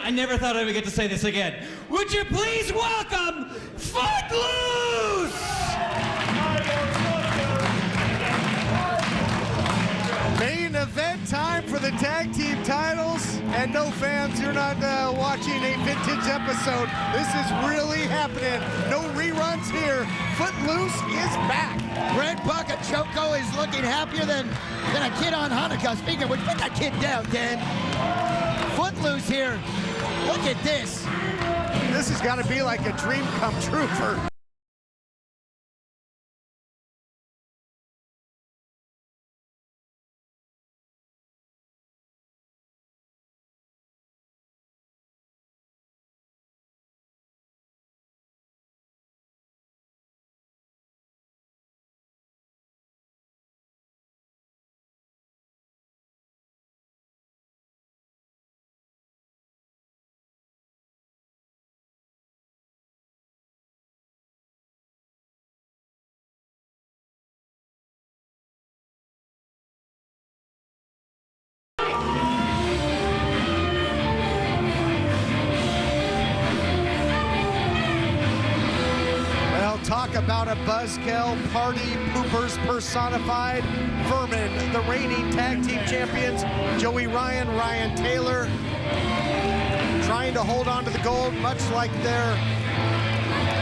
I never thought I would get to say this again. Would you please welcome Footloose? Main event time for the tag team titles. And no, fans, you're not watching a vintage episode. This is really happening. No reruns here. Footloose is back. Grant Choco is looking happier than a kid on Hanukkah. Speaking of which, put that kid down, Dan. Footloose here. Look at this. This has got to be like a dream come true for... Talk about a buzzkill, party poopers personified. Vermin, the reigning tag team champions. Joey Ryan, Ryan Taylor, trying to hold on to the gold, much like their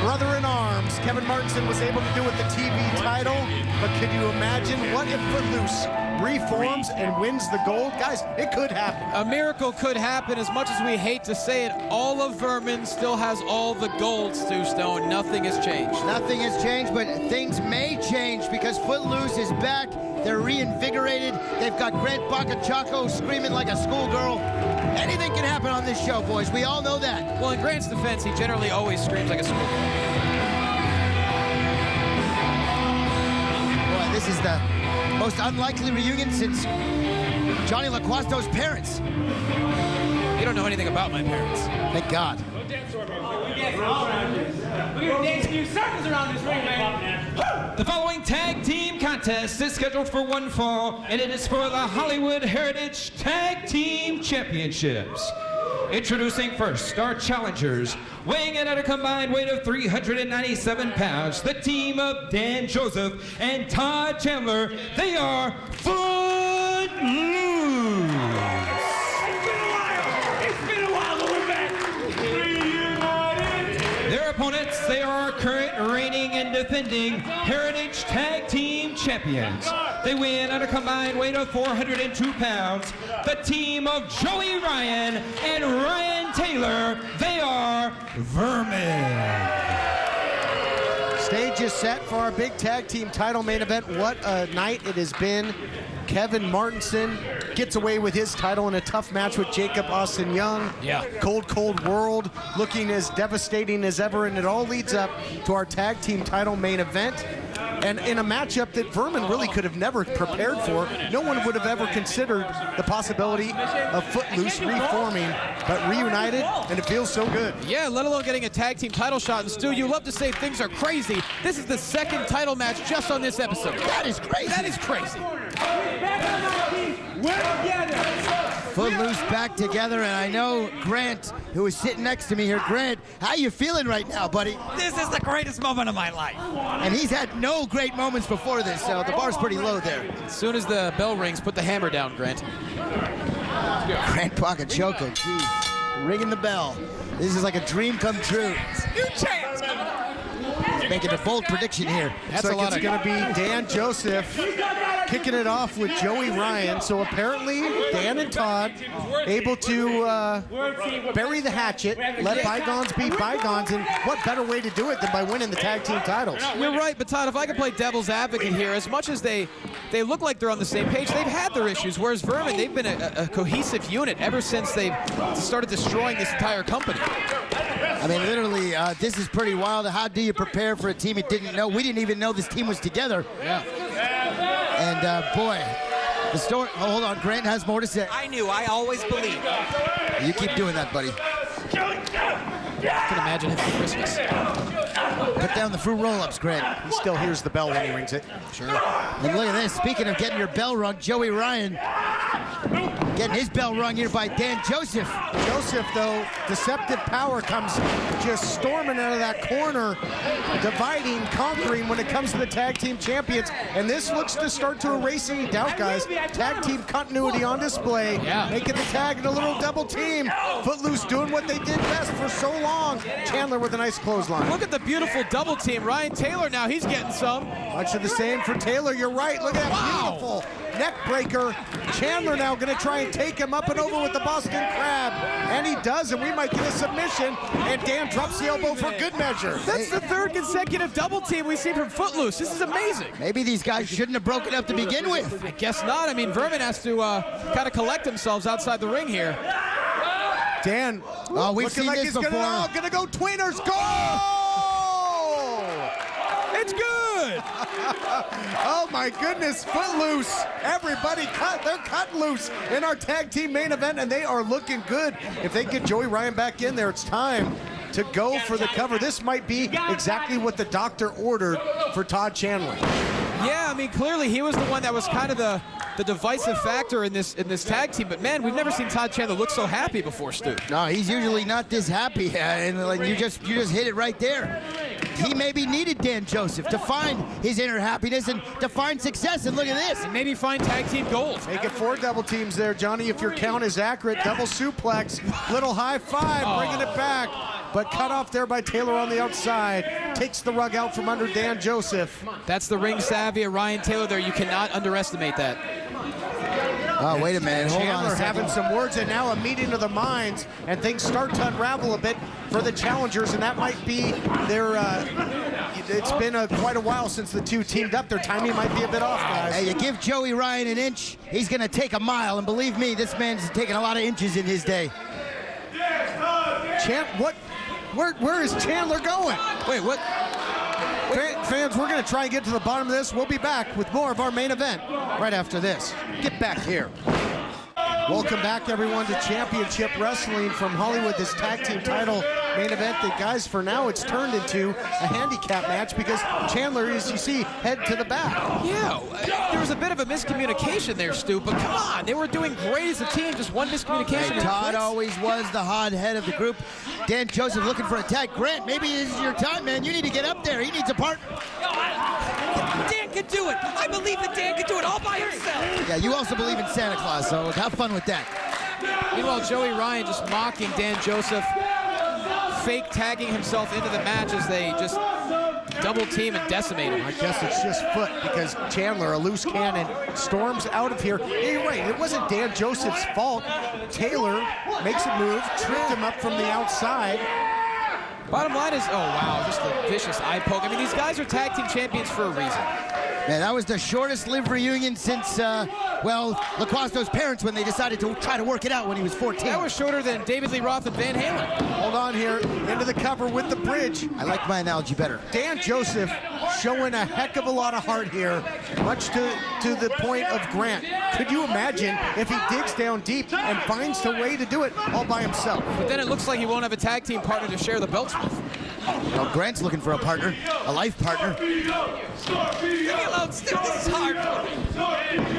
brother-in-arms. Kevin Martinson was able to do with the TV title, but can you imagine what if Footloose reforms and wins the gold? Guys, it could happen. A miracle could happen. As much as we hate to say it, all of Vermin still has all the gold, Stu Stone. Nothing has changed. Nothing has changed, but things may change because Footloose is back. They're reinvigorated. They've got Grant Choco screaming like a schoolgirl. Anything can happen on this show, boys. We all know that. Well, in Grant's defense, he generally always screams like a schoolgirl. Boy, this is the most unlikely reunion since Johnny LaQuasto's parents. You don't know anything about my parents. Thank God. We're gonna dance a few circles around this ring, man. The following tag team contest is scheduled for one fall, and it is for the Hollywood Heritage Tag Team Championships. Introducing first our challengers, weighing in at a combined weight of 397 pounds, the team of Dan Joseph and Todd Chandler. They are Footloose. It's been a while, but we're back. Reunited. Their opponents, they are current reigning and defending Heritage Tag Team Champions. They win at a combined weight of 402 pounds. The team of Joey Ryan and Ryan Taylor, they are Vermin. Stage is set for our big tag team title main event. What a night it has been. Kevin Martinson gets away with his title in a tough match with Jacob Austin Young. Yeah. Cold World looking as devastating as ever, and it all leads up to our tag team title main event. And in a matchup that Vermin really could have never prepared for, no one would have ever considered the possibility of Footloose reforming, but reunited, and it feels so good. Yeah, let alone getting a tag team title shot. And Stu, you love to say things are crazy. This is the second title match just on this episode. That is crazy. That is crazy. We're together. Footloose back together, and I know Grant, who is sitting next to me here. Grant, how you feeling right now, buddy? This is the greatest moment of my life. And he's had no great moments before this, so the bar's pretty low there. As soon as the bell rings, put the hammer down, Grant. Grant Choco, geez, ringing the bell. This is like a dream come true. New chance. He's making a bold prediction here. That's like it's going to be Dan Joseph kicking it off with Joey Ryan. So apparently Dan and Todd able to bury the hatchet, let bygones be bygones, and what better way to do it than by winning the tag team titles? You're right, but Todd, if I could play devil's advocate here, as much as they look like they're on the same page, they've had their issues, whereas Vermin, they've been a cohesive unit ever since they've started destroying this entire company. I mean, literally, this is pretty wild. How do you prepare for a team you didn't know? We didn't even know this team was together. Yeah. And boy, the story. Oh, hold on, Grant has more to say. I knew, I always believed. You keep doing that, buddy. I can imagine him for Christmas. Put down the fruit roll-ups, Grant. He still hears the bell when he rings it. Sure. And look at this. Speaking of getting your bell rung, Joey Ryan Getting his bell rung here by Dan Joseph. Joseph, though, deceptive power comes just storming out of that corner, dividing, conquering when it comes to the tag team champions. And this looks to start to erase any doubt, guys. Tag team continuity on display. Yeah. Making the tag in a little double team. Footloose doing what they did best for so long. Chandler with a nice clothesline. Look at the beautiful double team. Ryan Taylor now, he's getting some. Much of the same for Taylor. You're right. Look at that beautiful neck breaker. Chandler now going to try and take him up and over with the Boston Crab. And he does, and we might get a submission. And Dan drops the elbow for good measure. That's the third consecutive double team we've seen from Footloose. This is amazing. Maybe these guys shouldn't have broken up to begin with. I guess not. I mean, Vermin has to kind of collect themselves outside the ring here. Dan, we've looking seen like this he's before. gonna go tweeners. Go! It's good. Oh my goodness, Footloose. Everybody they're cut loose in our tag team main event, and they are looking good. If they get Joey Ryan back in there, it's time to go for the cover. This might be exactly what the doctor ordered for Todd Chandler. Yeah, I mean, clearly he was the one that was kind of the divisive factor in this tag team. But man, we've never seen Todd Chandler look so happy before, Stu. No, he's usually not this happy, and like you just hit it right there. He maybe needed Dan Joseph to find his inner happiness and to find success. And look at this. And maybe find tag team gold. Make it 4 double teams there, Johnny, if your count is accurate. Double suplex, little high five, bringing it back. But cut off there by Taylor on the outside. Takes the rug out from under Dan Joseph. That's the ring savvy of Ryan Taylor there. You cannot underestimate that. Oh, wait a minute. Hold on Chandler a second. having some words, and now a meeting of the minds, and things start to unravel a bit for the challengers, and that might be their, it's been quite a while since the two teamed up. Their timing might be a bit off, guys. Hey, you give Joey Ryan an inch, he's going to take a mile, and believe me, this man's taken a lot of inches in his day. Where is Chandler going? Wait, what? Fans, we're going to try and get to the bottom of this. We'll be back with more of our main event right after this. Get back here. Welcome back, everyone, to Championship Wrestling from Hollywood, this tag team title main event that, guys, for now it's turned into a handicap match because Chandler is, you see, head to the back. Yeah, there was a bit of a miscommunication there, Stu, but come on, they were doing great as a team, just one miscommunication. Hey, Todd always was the hot head of the group. Dan Joseph looking for a tag. Grant, maybe this is your time, man. You need to get up there. He needs a partner. Dan can do it. I believe that Dan can do it all by himself. Yeah, you also believe in Santa Claus, so have fun with that. Meanwhile, Joey Ryan just mocking Dan Joseph, fake tagging himself into the match as they just double team and decimate him. I guess it's just foot because Chandler, a loose cannon, storms out of here. Yeah, you're right, it wasn't Dan Joseph's fault. Taylor makes a move, tripped him up from the outside. Bottom line is, oh wow, just a vicious eye poke. I mean, these guys are tag team champions for a reason. Man, that was the shortest lived reunion since, well, LaQuasto's parents when they decided to try to work it out when he was 14. That was shorter than David Lee Roth and Van Halen. Hold on here, into the cover with the bridge. I like my analogy better. Dan Joseph showing a heck of a lot of heart here, much to the point of Grant. Could you imagine if he digs down deep and finds a way to do it all by himself? But then it looks like he won't have a tag team partner to share the belts with. Well, Grant's looking for a partner, a life partner. Leave me alone, Stu. This is hard for me.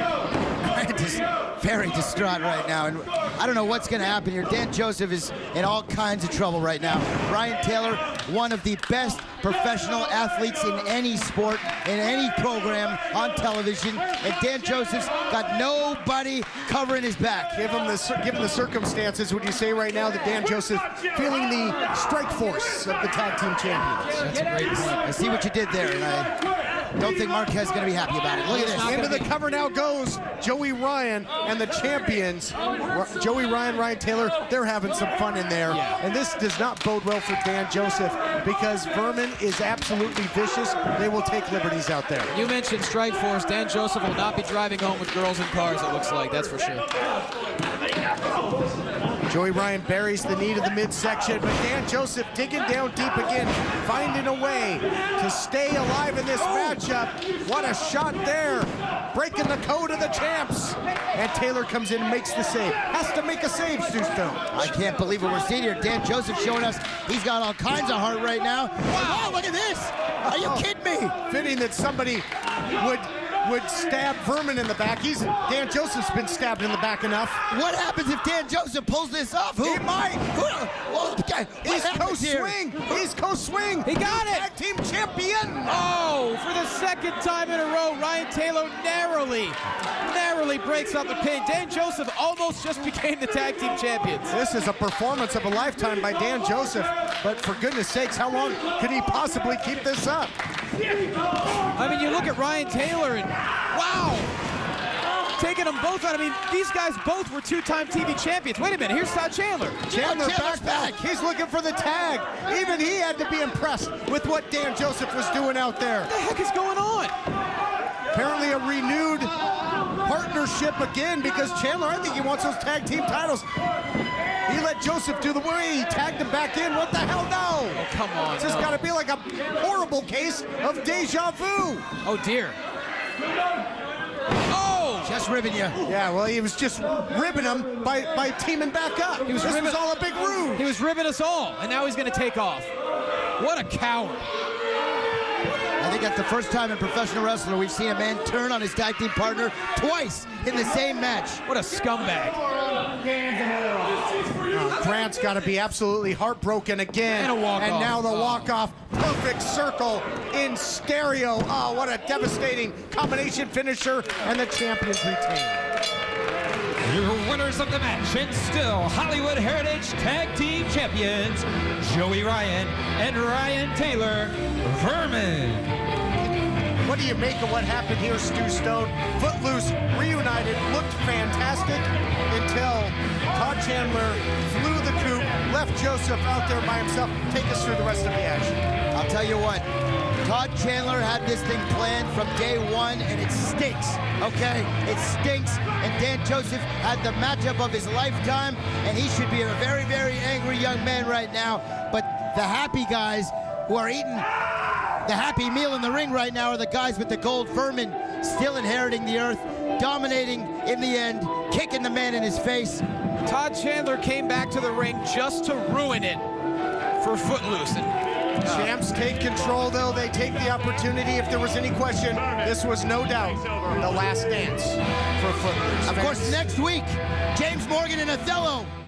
Grant is very distraught right now, and I don't know what's going to happen here. Dan Joseph is in all kinds of trouble right now. Ryan Taylor, one of the best professional athletes in any sport, in any program on television, and Dan Joseph's got nobody covering his back. Given the circumstances, would you say right now that Dan Joseph feeling the strike force of the tag team champions? That's a great point. I see what you did there, and I don't think Marquez is going to be happy about it. Look at this. Into the cover now goes Joey Ryan and the champions. Joey Ryan, Ryan Taylor, they're having some fun in there. Yeah. And this does not bode well for Dan Joseph because Vermin is absolutely vicious. They will take liberties out there. You mentioned strike force. Dan Joseph will not be driving home with girls in cars, it looks like. That's for sure. Joey Ryan buries the knee to the midsection, but Dan Joseph digging down deep again, finding a way to stay alive in this matchup. What a shot there, breaking the code of the champs. And Taylor comes in and makes the save. Has to make a save, Stu Stone. I can't believe what we're seeing here. Dan Joseph showing us he's got all kinds of heart right now. Wow, look at this. Are you kidding me? Fitting that somebody would would stab Vermin in the back. Dan Joseph's been stabbed in the back enough. What happens if Dan Joseph pulls this off? He might. East Coast here? swing. East Coast swing. He got it. Tag team champion. Oh, for the second time in a row, Ryan Taylor narrowly breaks up the pin. Dan Joseph almost just became the tag team champions. This is a performance of a lifetime by Dan Joseph, but for goodness sakes, how long could he possibly keep this up? I mean, you look at Ryan Taylor and wow, taking them both out. I mean, these guys both were two-time TV champions. Wait a minute, here's Todd Chandler. Chandler back. He's looking for the tag. Even he had to be impressed with what Dan Joseph was doing out there. What the heck is going on? Apparently a renewed partnership again, because Chandler, I think he wants those tag team titles. He let Joseph do the work. He tagged him back in. What the hell? No. Oh, come on. It's just got to be like a horrible case of deja vu. Oh, dear. Oh! Just ribbing you. Yeah, well, he was just ribbing him by teaming back up. This was all a big ruse. He was ribbing us all, and now he's going to take off. What a coward. I think that's the first time in professional wrestling we've seen a man turn on his tag team partner twice in the same match. What a scumbag. Grant's got to be absolutely heartbroken again. And a walk-off. And now the walk-off. Perfect circle in stereo. Oh, what a devastating combination finisher. And the champions retain. Your winners of the match, and still Hollywood Heritage Tag Team Champions, Joey Ryan and Ryan Taylor, Vermin. What do you make of what happened here, Stu Stone? Footloose reunited, looked fantastic until Todd Chandler flew the coop, left Joseph out there by himself. Take us through the rest of the action. I'll tell you what, Todd Chandler had this thing planned from day one, and it stinks, okay? It stinks, and Dan Joseph had the matchup of his lifetime, and he should be a very, very angry young man right now. But the happy guys who are eating the happy meal in the ring right now are the guys with the gold. Vermin still inheriting the earth, dominating in the end, kicking the man in his face. Todd Chandler came back to the ring just to ruin it for Footloose. Champs take control, though. They take the opportunity. If there was any question, this was no doubt the last dance for Footloose. Of course, next week, James Morgan and Othello